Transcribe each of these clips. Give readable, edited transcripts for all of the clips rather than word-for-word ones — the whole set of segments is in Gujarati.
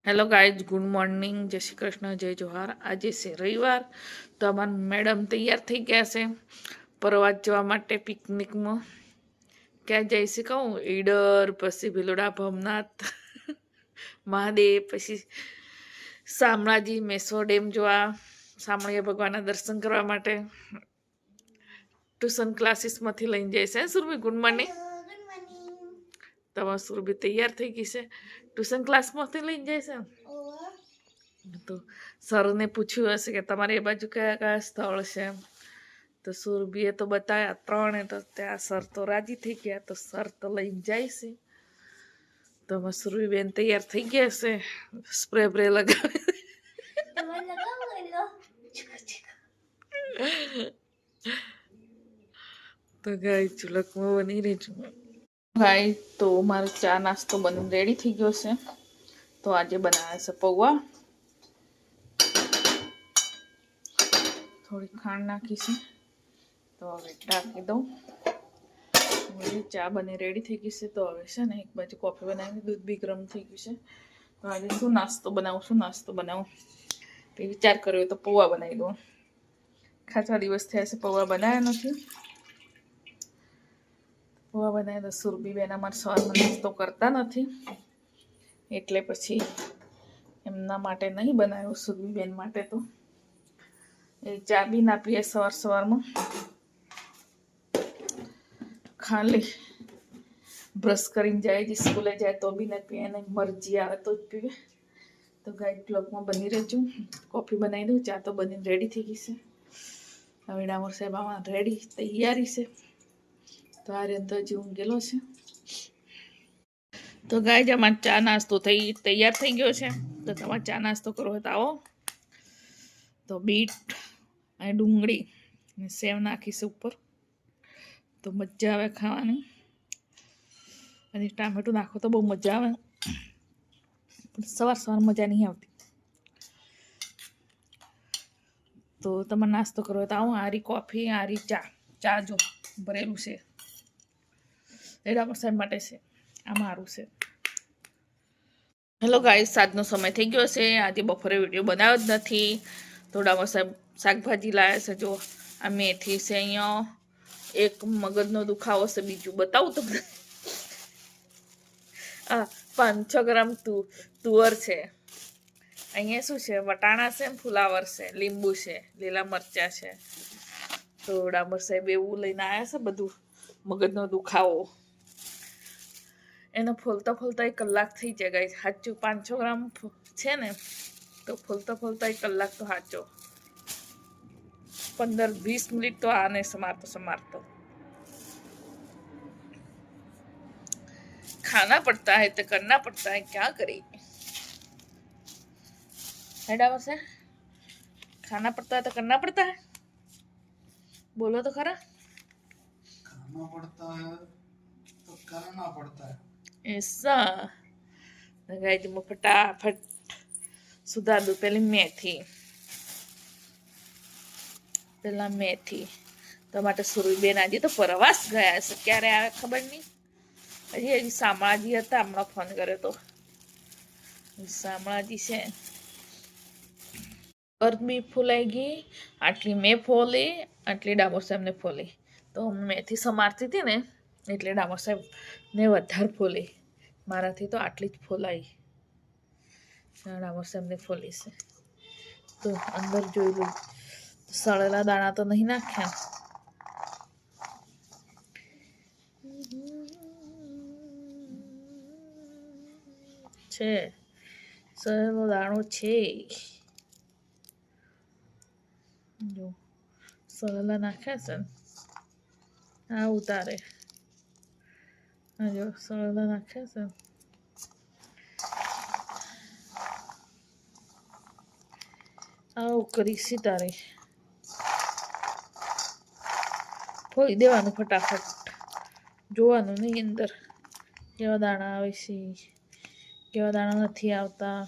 હેલો ગાઈઝ, ગુડ મોર્નિંગ, જય શ્રી કૃષ્ણ, જય જોહાર। આજે છે રવિવાર, તો અમારા મેડમ તૈયાર થઈ ગયા છે પ્રવાસ જવા માટે પિકનિકમાં। ક્યાં જઈશું કહું? ઈડર, પછી ભીલોડા ભવનાથ મહાદેવ, પછી શામળાજી મેસો ડેમ જોવા, શામળિયા ભગવાનના દર્શન કરવા માટે ટ્યુશન ક્લાસીસમાંથી લઈને જઈશે। Surabhi, good morning. તમારી સુરભી તૈયાર થઈ ગઈ છે, ટ્યુશન ક્લાસમાંથી લઈને જઈશે। તો સરને પૂછ્યું હશે કે તમારે એ બાજુ કયા કયા સ્થળ છે, તો સુરભીએ તો બતાવ્યા ત્રણે, તો ત્યાં સર તો રાજી થઈ ગયા, તો સર તો લઈને જાય છે। તો સુરભી બેન તૈયાર થઈ ગયા છે, સ્પ્રે બ્રે લગાવે। તો ગાય ચુલકમાં બની રહેજો ગાય। તો મારો ચા નાસ્તો બની રેડી થઈ ગયો છે। તો આજે બનાવે છે પૌવા, થોડી ખાંડ નાખી છે, તો હવે ઢાંકી દઉં। ચા બની રેડી થઈ ગઈ છે, તો હવે છે ને એક બાજુ કોફી બનાવી, દૂધ બી ગરમ થઈ ગયું છે। તો આજે શું નાસ્તો બનાવું તો વિચાર કર્યો તો પૌવા બનાવી દઉં। ખાસા દિવસ થયા છે પૌવા બનાવ્યા નથી, પૌવા બનાવી દો। સુરભી બેન અમારે સવારમાં નાસ્તો કરતા નથી, એટલે પછી એમના માટે નહીં બનાવ્યું, સુરભી બેન માટે તો એ ચા બી ના પીએ સવારમાં, ખાલી બ્રશ કરીને જાય છે, સ્કૂલે જાય તો બી ના પીએ, એને મરજી આવે તો જ પીવે। તો ગાઈડ બ્લોગમાં બની રહેજો। કોફી બનાવી દઉં, ચા તો બનીને રેડી થઈ ગઈ છે। હવે ડામોર સાહેબ આમાં રેડી તૈયારી છે, તો આ રીતે હજી ઊંઘેલો છે। તો ગાઈડ અમારે ચા નાસ્તો તૈયાર થઈ ગયો છે, તો તમારે ચા નાસ્તો કરવો હોય તો આવો। તો બીટ અને ડુંગળી અને સેવ નાખીશું ઉપર, તો મજા આવે ખાવાની, અને ટામેટું નાખો તો બહુ મજા આવે, પણ સવાર મજા નહીં આવતી। તો તમે નાસ્તો કરો તો આવો, આરી કોફી, આરી ચા જો ભરેલું છે, એડા સાહેબ માટે છે, આ મારું છે। હેલો ગાઈસ, સાંજનો સમય થઈ ગયો છે, આજે બપોરે વિડીયો બનાવ્યો જ નથી, તો ડામોર સાહેબ શાકભાજી લાવ્યા છે। જો આ મેથી છે, અહીંયા એક મગજનો દુખાવો છે, બીજું બતાવું તમને, આ 500 ગ્રામ તુવર છે, અહીંયા શું છે, વટાણા છે, ફુલાવર છે, લીંબુ છે, લીલા મરચા છે। તો ડામોર સાહેબ એવું લઈને આવ્યા છે બધું, મગજનો દુખાવો, એને ફોલતા 1 કલાક થઈ જાય ગાઈસ, સાચું 500 ગ્રામ છે ને, તો ફોલતા 1 કલાક તો સાચો, 15-20 મિનિટ તો આને સમારતો खाना पड़ता है तो करना पड़ता है, क्या करें। डामोर से खाना पड़ता है तो करना पड़ता है, बोलो तो खरा। खाना पड़ता है तो करना पड़ता है, ऐसा गाइस, मैं फटाफट सुधार दूं। પેલા મેથી તો માટે સુરભીબેન આજે તો પ્રવાસ ગયા છે, ક્યારે આવે ખબર નહીં, હજી શામળાજી હતા, હમણાં ફોન કર્યો તો શામળાજી છે। બી ફૂલાઈ ગઈ, આટલી મેં ફોલી, આટલી ડામોર સાહેબને ફોલી, તો મેથી સમારતી હતી ને એટલે ડામોર સાહેબ ને વધારે ફોલી, મારાથી તો આટલી જ ફોલાઈ, ડામોર સાહેબને ફોલી છે। તો અંદર જોઈ લો, સળેલા દાણા તો નહીં નાખ્યા, છે સળેલો દાણો છે, જો સળેલા નાખ્યા છે, આ ઉતારે, જો સળેલા નાખ્યા છે, આવું કરી તારે ફોડી દેવાનું ફટાફટ, જોવાનું નહીં અંદર કેવા દાણા આવે છે, કેવા દાણા નથી આવતા।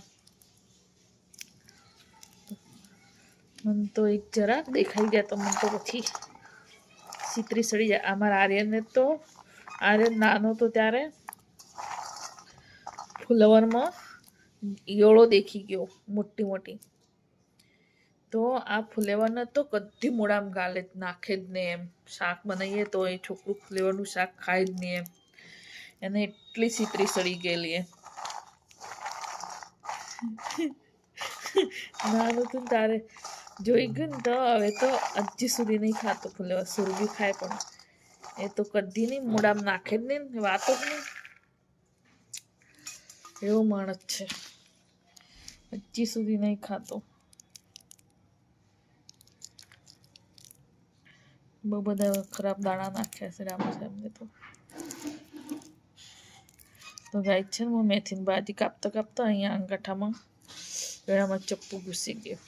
મને તો એક જરાક દેખાઈ ગયા તો મને તો પછી સીતરી સડી જાય। અમારા આર્યન નાનો તો ત્યારે ફ્લાવરમાં ઈયળો દેખી ગયો મોટી મોટી. તો આ ફુલેવરને તો કદી મોડામાં ગાલે જ નાખે જ નહીં એમ. શાક બનાવીએ તો એ છોકરું ફુલેવરનું શાક ખાય જ નહીં એમ. એને એટલી છીતરી સડી ગયેલી એમ. નાનું તું તારે જોઈ ગયું ને તો હવે તો હજી સુધી નહીં ખાતો ફુલેવર. સુરભી ખાય પણ એ તો કદી નહીં મોડામાં નાખે જ નહીં, વાતો જ નહીં. એવો માણસ છે, હજી સુધી નહીં ખાતો. બહુ બધા ખરાબ દાણા નાખ્યા છે રામુ સાહેબને તો ગાય છે ને હું મેથીની ભાજી કાપતા કાપતા અહીંયા અંગઠામાં ગળામાં ચપ્પુ ઘૂસી ગયો.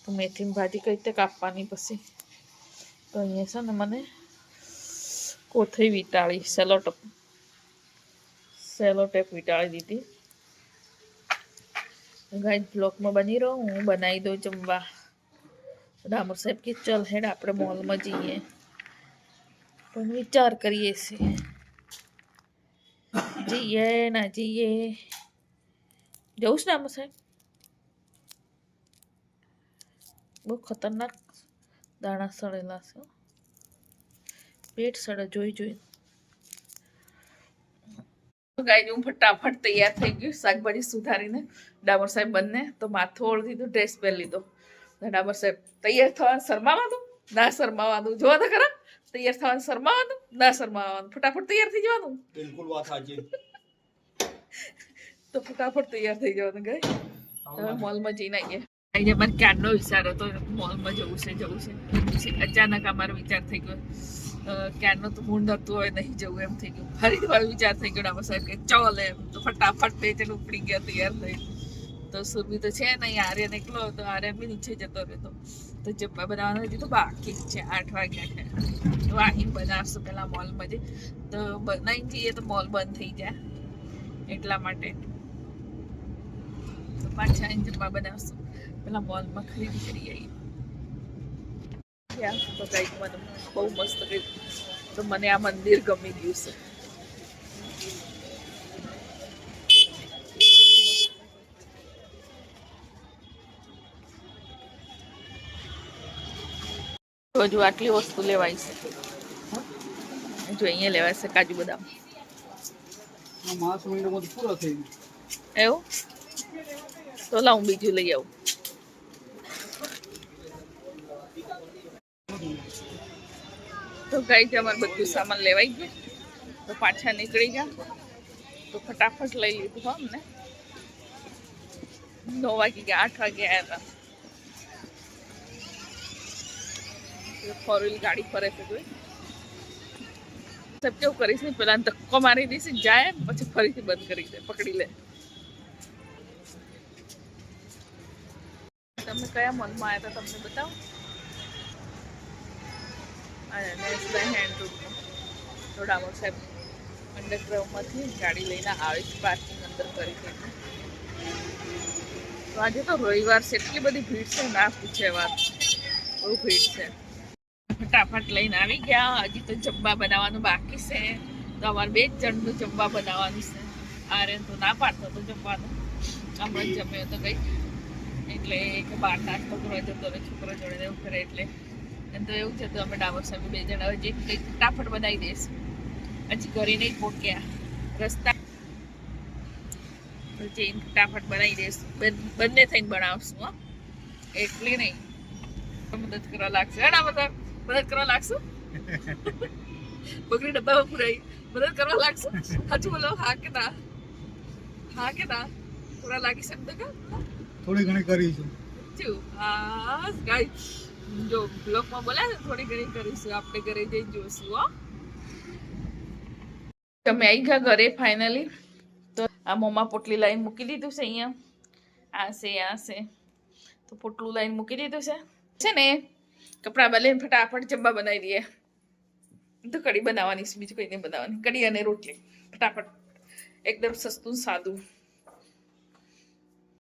તો મેથીની ભાજી કઈ રીતે કાપવાની પછી તો અહીંયા છે ને મને કોથળી વીંટાળી, સેલો ટેપ વીંટાળી દીધી. ગાય બ્લોકમાં બની રહો, હું બનાવી દઉં જમવા. રામુ સાહેબ કે ચલ હેડ આપણે મોલમાં જઈએ, પણ વિચાર કરીએ છીએ જઈએ ના જઈએ. જવું છે રામુ સાહેબ? બહુ ખતરનાક દાણા સડેલા છે, પેટ સડે જોઈ. ગાય હું ફટાફટ તૈયાર થઈ ગયું શાકભાજી સુધારીને. ડામોર સાહેબ બંને તો માથું ઓળી દીધું, ડ્રેસ પહેરી લીધો. ડામોર સાહેબ તૈયાર થવાનું શરમાવાનું ના શરમાવાનું, જોવા તો ખરા. તૈયાર થવાનું શરમાવાનું ના શરમાવાનું, ફટાફટ તૈયાર થઈ જવાનું. બિલકુલ વાત સાચી. તો ફટાફટ તૈયાર થઈ જવાનું. ગાય તમે મોલમાં જઈને આવીએ. આજે અમારે ક્યારનો વિચાર હતો મોલમાં જવું છે. પછી અચાનક અમારો વિચાર થઈ ગયો, ક્યારનો તો મૂળ નતું હોય નહીં જવું એમ થઈ ગયું. ફરીથી મારો વિચાર થઈ ગયો ડામોર સાહેબ કે ચાલ એમ. તો ફટાફટ બે જણ ઉપડી ગયા તૈયાર થઈ. તો સુરભી તો છે નહીં, આર્યન એકલો હતો, આર્યન બી નીચે જતો રહેતો. તો જમવા બનાવવાનું હજી તો બાકી છે, 8 વાગ્યા છે. તો આવીને બનાવશું પેલા મોલમાં જઈ. તો બનાવીને જઈએ તો મોલ બંધ થઈ જાય એટલા માટે. તો પાછા આવીને જમવા બનાવશું, પેલા મોલમાં ખરીદી કરી આવીએ. તો કંઈક મને બહુ મસ્ત કંઈક, તો મને આ મંદિર ગમી ગયું છે. હજુ આટલી વસ્તુ લેવાય છે. જો અહીંયા લેવાય છે કાજુ બદામ. માસ મહિનો બધું પૂરો થઈ ગયો એવું તો લાવું બીજું લઈ આવું. તો ગાઈ છે અમારે બધું સામાન લેવાઈ ગયું. તો પાછા નીકળી ગયા. તો ફટાફટ લઈ લીધું હો અમને. 9 વાગી ગયા, 8 વાગે આવ્યા હતા. ફોર વ્હીલ ગાડી ફરે છે જોઈ. સબ કેવું કરીશ ને, પેલા ધક્કો મારી દઈશ, જાય પછી ફરીથી બંધ કરી દે, પકડી લે. તમે કયા મોલમાં આવ્યા હતા તમને બતાવો. તો ડામોર સાહેબ અંડરગ્રાઉન્ડમાંથી ગાડી લઈને આવે છે, પાર્કિંગ અંદર કરી દે. તો આજે તો રવિવાર છે, એટલી બધી ભીડ છે ના પૂછે વાત, બહુ ભીડ છે. ફટાફટ લઈને આવી ગયા. હજી તો જમવા બનાવવાનું બાકી છે. તો અમારે 2 જણનું જમવા બનાવવાનું છે. આર્યન તો ના પાડતો તો જમવાનું, હમણાં જમ્યો તો ગઈ એટલે કે બહાર નાસ્તો કરવા જતો રહે છોકરો જોડે એવું કરે એટલે. તો એવું છે. તો અમે ડામોર સાહેબ 2 જણ હવે કંઈક ફટાફટ બનાવી દઈશું. હજી ઘરે નહીં પહોંચ્યા, રસ્તા તો જઈને ફટાફટ બનાવી દઈશું. બંને થઈને બનાવશું. હા, એટલી નહીં મદદ કરવા લાગશે. મદદ કરવા લાગશું. બકરી ડબ્બામાં પુરાઈ મદદ કરવા લાગશું. સાચું બોલો, હા કે ના? હા કે ના? થોડા લાગી શકતો કે થોડી ઘણી કરીશું. હા ગાય, જો બ્લોગમાં બોલ્યા ને થોડી ઘણી કરીશું, આપણે ઘરે જઈ જોઈશું. હો, તમે આવી ગયા ઘરે ફાઇનલી. તો આ મોમાં પોટલી લાઈન મૂકી દીધું છે અહીંયા. આ છે તો પોટલું લાઈન મૂકી દીધું છે ને. કપડાં બદલીને ફટાફટ જમવા બનાવી દઈએ. તો કઢી બનાવવાની છે, બીજું કંઈ નહીં બનાવવાની. કઢી અને રોટલી ફટાફટ, એકદમ સસ્તું સાદું.